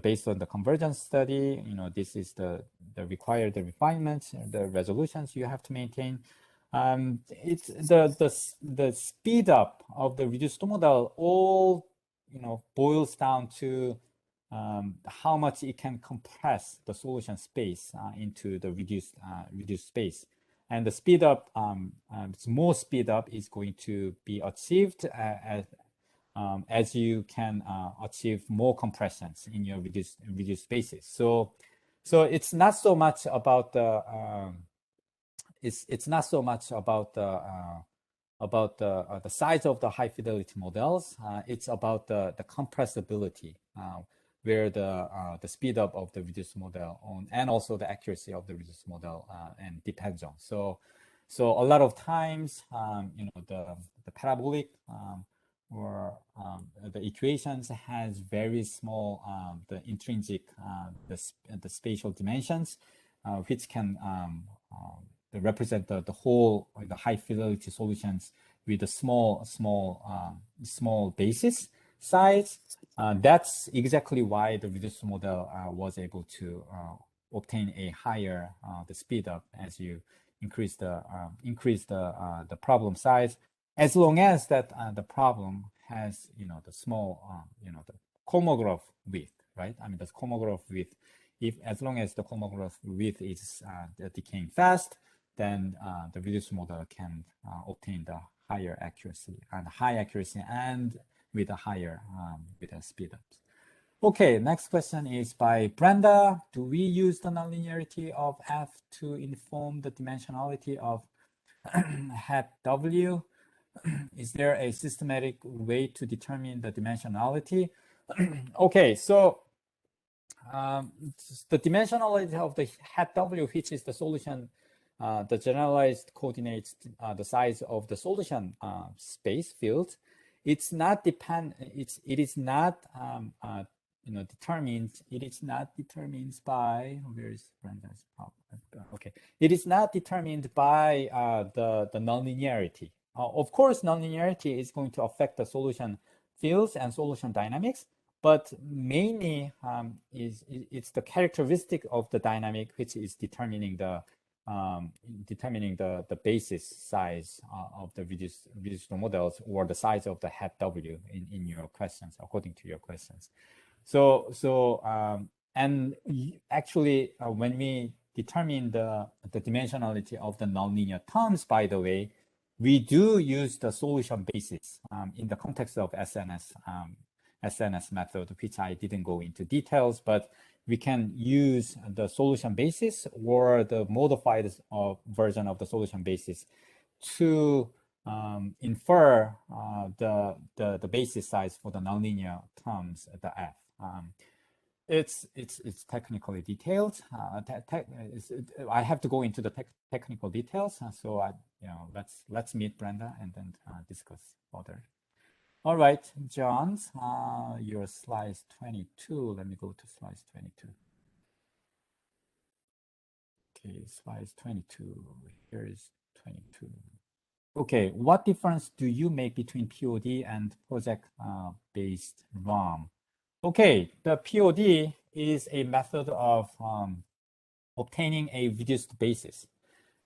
based on the convergence study, this is the required refinements, the resolutions you have to maintain. It's the speed up of the reduced model all boils down to how much it can compress the solution space into the reduced space, and the speed up, more speed up is going to be achieved as you can achieve more compressions in your reduced spaces. So it's not so much about the it's not so much about the size of the high fidelity models. It's about the compressibility, where the speed up of the reduced model and also the accuracy of the reduced model and depends on. So a lot of times, the parabolic or the equations has very small the intrinsic the spatial dimensions, which can represent the whole the high fidelity solutions with a small basis size. That's exactly why the reduced model was able to obtain a higher the speed up as you increase the problem size, as long as that the problem has the small the Kolmogorov width, right? I mean the Kolmogorov width. As long as the Kolmogorov width is decaying fast, then the reduced model can obtain the higher accuracy and high accuracy and with a higher with a speed up. Okay, next question is by Brenda. Do we use the nonlinearity of F to inform the dimensionality of hat W? Is there a systematic way to determine the dimensionality? Okay, so the dimensionality of the hat W, which is the solution, the generalized coordinates, the size of the solution space field, it's not determined. It is not determined. It is not determined by where is Brenda's problem? Okay, it is not determined by the nonlinearity. Of course, nonlinearity is going to affect the solution fields and solution dynamics, but mainly it's the characteristic of the dynamic which is determining the basis size of the reduced models, or the size of the hat W in your questions, according to your questions. And actually, when we determine the dimensionality of the nonlinear terms, by the way, we do use the solution basis in the context of SNS method, which I didn't go into details, but we can use the solution basis or the modified version of the solution basis to infer the basis size for the nonlinear terms, the F. It's technically detailed. I have to go into the technical details, so let's meet Brenda and then discuss further. All right, John, your slide 22. Let me go to slide 22. Okay, slide 22. Here is 22. Okay, what difference do you make between POD and project-based ROM? Okay, the POD is a method of obtaining a reduced basis.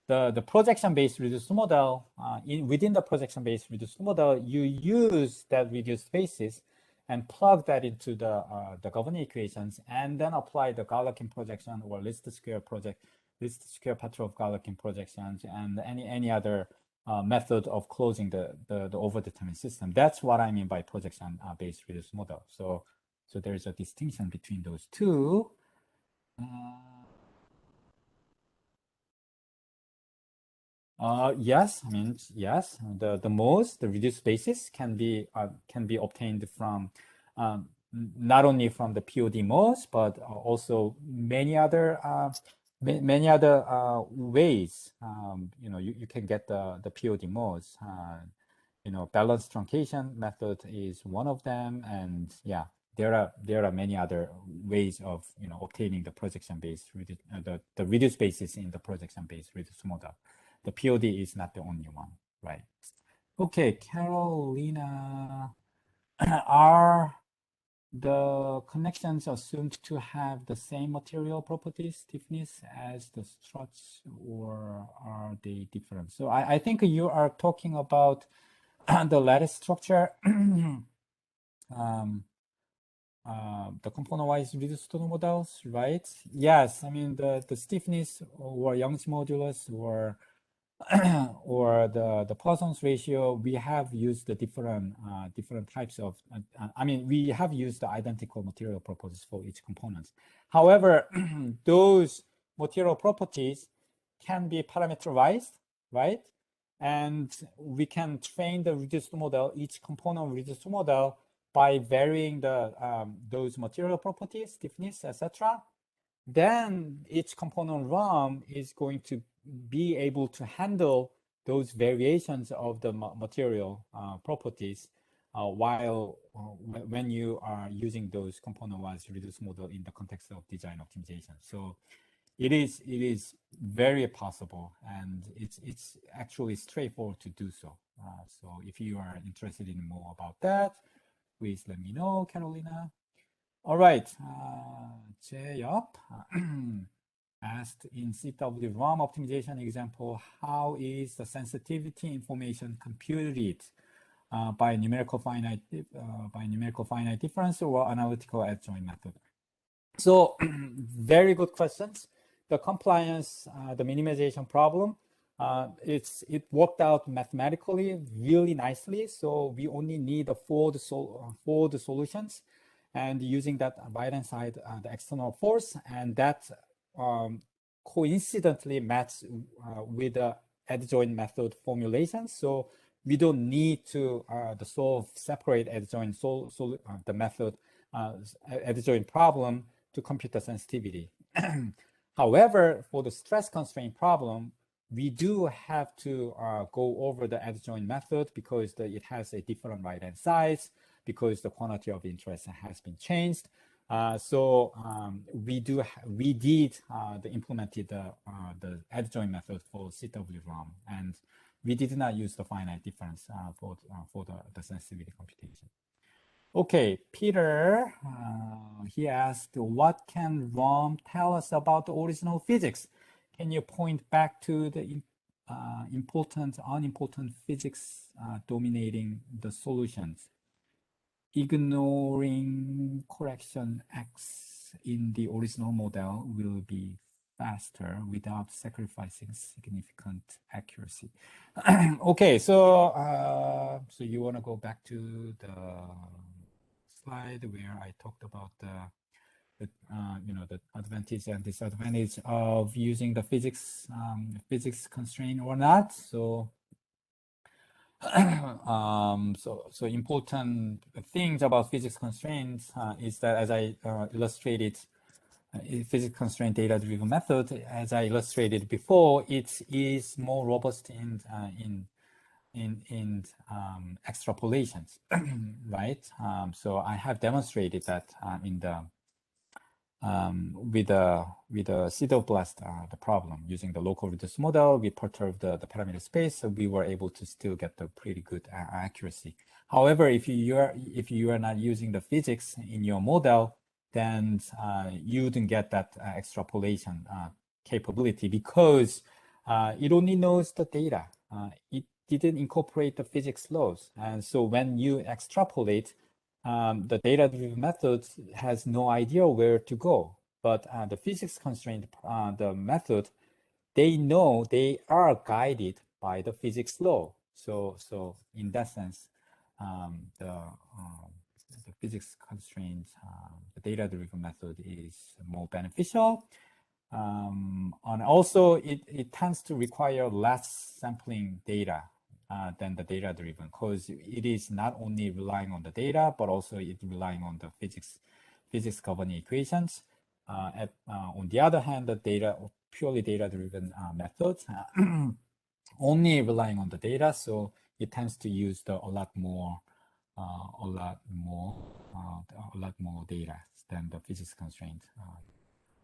The projection-based reduced model, within the projection-based reduced model, you use that reduced basis and plug that into the governing equations, and then apply the Galerkin projection or least square Petrov Galerkin projections, and any other method of closing the overdetermined system. That's what I mean by projection-based reduced model. So there's a distinction between those two. Yes, I mean, yes, the reduced basis can be obtained from not only from the POD modes, but also many other ways. You can get the POD modes. Balanced truncation method is one of them, and yeah, there are many other ways of obtaining the projection-based the reduced basis in the projection-based reduced model. The POD is not the only one, right? Okay, Carolina, are the connections assumed to have the same material properties, stiffness as the struts, or are they different? So I think you are talking about the lattice structure, the component-wise reduced models, right? Yes, I mean the stiffness or Young's modulus or or the Poisson's ratio, we have used the different types of, I mean, we have used the identical material properties for each component. However, those material properties can be parameterized, right? And we can train the reduced model, each component reduced model, by varying the those material properties, stiffness, etc. Then each component ROM is going to be able to handle those variations of the material properties while when you are using those component-wise reduced model in the context of design optimization. So it is very possible, and it's actually straightforward to do so. So if you are interested in more about that, please let me know, Carolina. All right, J-up asked in CW-ROM optimization example, how is the sensitivity information computed by numerical finite difference or analytical adjoint method? So very good questions. The compliance, the minimization problem, it worked out mathematically really nicely. So we only need four the solutions, and using that right-hand side, the external force, and that coincidentally matches with the adjoint method formulation. So we don't need to solve separate adjoint the method adjoint problem to compute the sensitivity. However, for the stress constraint problem, we do have to go over the adjoint method because it has a different right-hand size, because the quantity of interest has been changed. So we did implemented the adjoint method for CW-ROM, and we did not use the finite difference for the sensitivity computation. Okay, Peter, he asked, what can ROM tell us about the original physics? Can you point back to the important, unimportant physics dominating the solutions? Ignoring correction X in the original model will be faster without sacrificing significant accuracy. Okay, so so you want to go back to the slide where I talked about the advantage and disadvantage of using the physics constraint or not. So so important things about physics constraints is that, as I illustrated, physics constraint data-driven method, as I illustrated before, it is more robust in extrapolations, right? So I have demonstrated that in the with the pseudoblast the problem using the local reduced model, we perturbed the parameter space, so we were able to still get the pretty good accuracy. However, if you are not using the physics in your model, then you wouldn't get that extrapolation capability, because it only knows the data. It didn't incorporate the physics laws, and so when you extrapolate, the data-driven method has no idea where to go. But the physics constraint, the method, they know they are guided by the physics law. So in that sense, the physics constraint, the data-driven method is more beneficial. And also, it tends to require less sampling data than the data-driven, because it is not only relying on the data, but also it's relying on the physics governing equations. On the other hand, the purely data-driven methods only relying on the data, so it tends to use a lot more data than the physics constraint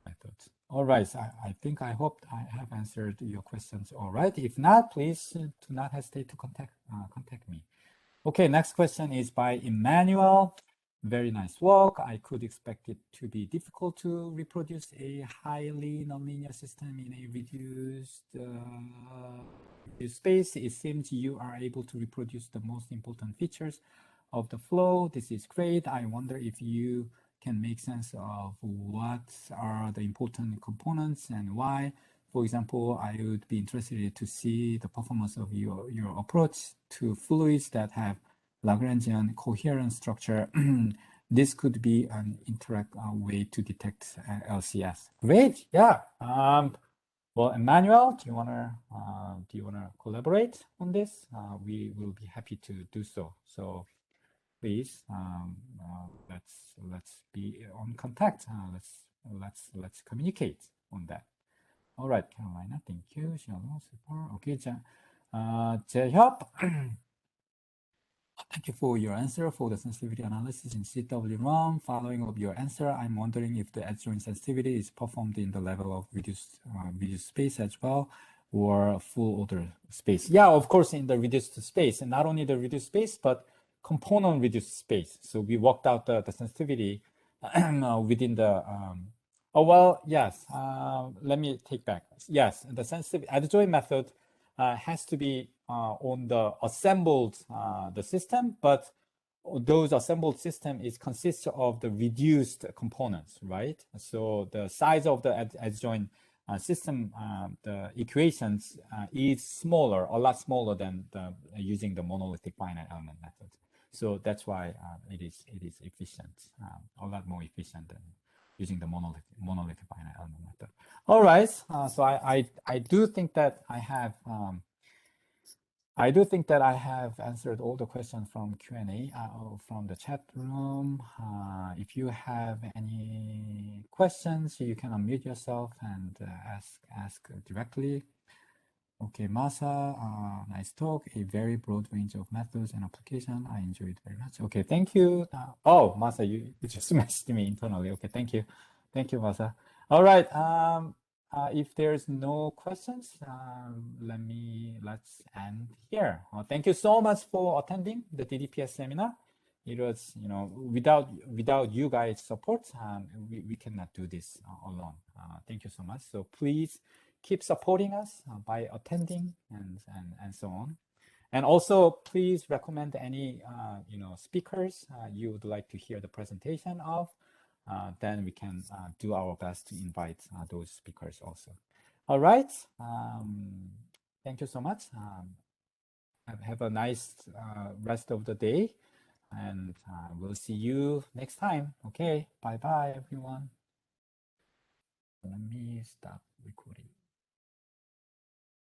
methods. All right, so I hope I have answered your questions all right. If not, please do not hesitate to contact me. Okay, next question is by Emmanuel. Very nice work. I could expect it to be difficult to reproduce a highly nonlinear system in a reduced space. It seems you are able to reproduce the most important features of the flow. This is great. I wonder if you can make sense of what are the important components and why. For example, I would be interested to see the performance of your approach to fluids that have Lagrangian coherent structure. This could be an interact way to detect LCS. Great, yeah. Well, Emmanuel, do you wanna collaborate on this? We will be happy to do so. So please, let's be on contact. Let's communicate on that. All right, Carolina, thank you. Shalom, support. Okay, Jae-hyop. Thank you for your answer for the sensitivity analysis in CW-ROM. Following up your answer, I'm wondering if the adjoint sensitivity is performed in the level of reduced space as well, or full order space. Yeah, of course, in the reduced space, and not only the reduced space, but component reduced space. So we worked out the sensitivity within the. Oh well, yes. Let me take back. Yes, the sensitivity adjoint method has to be on the assembled the system, but those assembled system consists of the reduced components, right? So the size of the adjoint system, the equations is smaller, a lot smaller than using the monolithic finite element method. So that's why it is efficient, a lot more efficient than using the monolithic finite element method. All right, so I do think that I have. I do think that I have answered all the questions from Q&A from the chat room. If you have any questions, you can unmute yourself and ask directly. Okay, Masa, nice talk. A very broad range of methods and application. I enjoyed very much. Okay, thank you. Oh, Masa, you just messaged me internally. Okay, thank you. Thank you, Masa. All right. If there's no questions, let's end here. Thank you so much for attending the DDPS seminar. It was, without you guys' support, we cannot do this alone. Thank you so much. So please keep supporting us by attending and so on. And also, please recommend any speakers you would like to hear the presentation of. Then we can do our best to invite those speakers also. All right. Thank you so much. Have a nice rest of the day, and we'll see you next time. Okay. Bye-bye, everyone. Let me stop recording.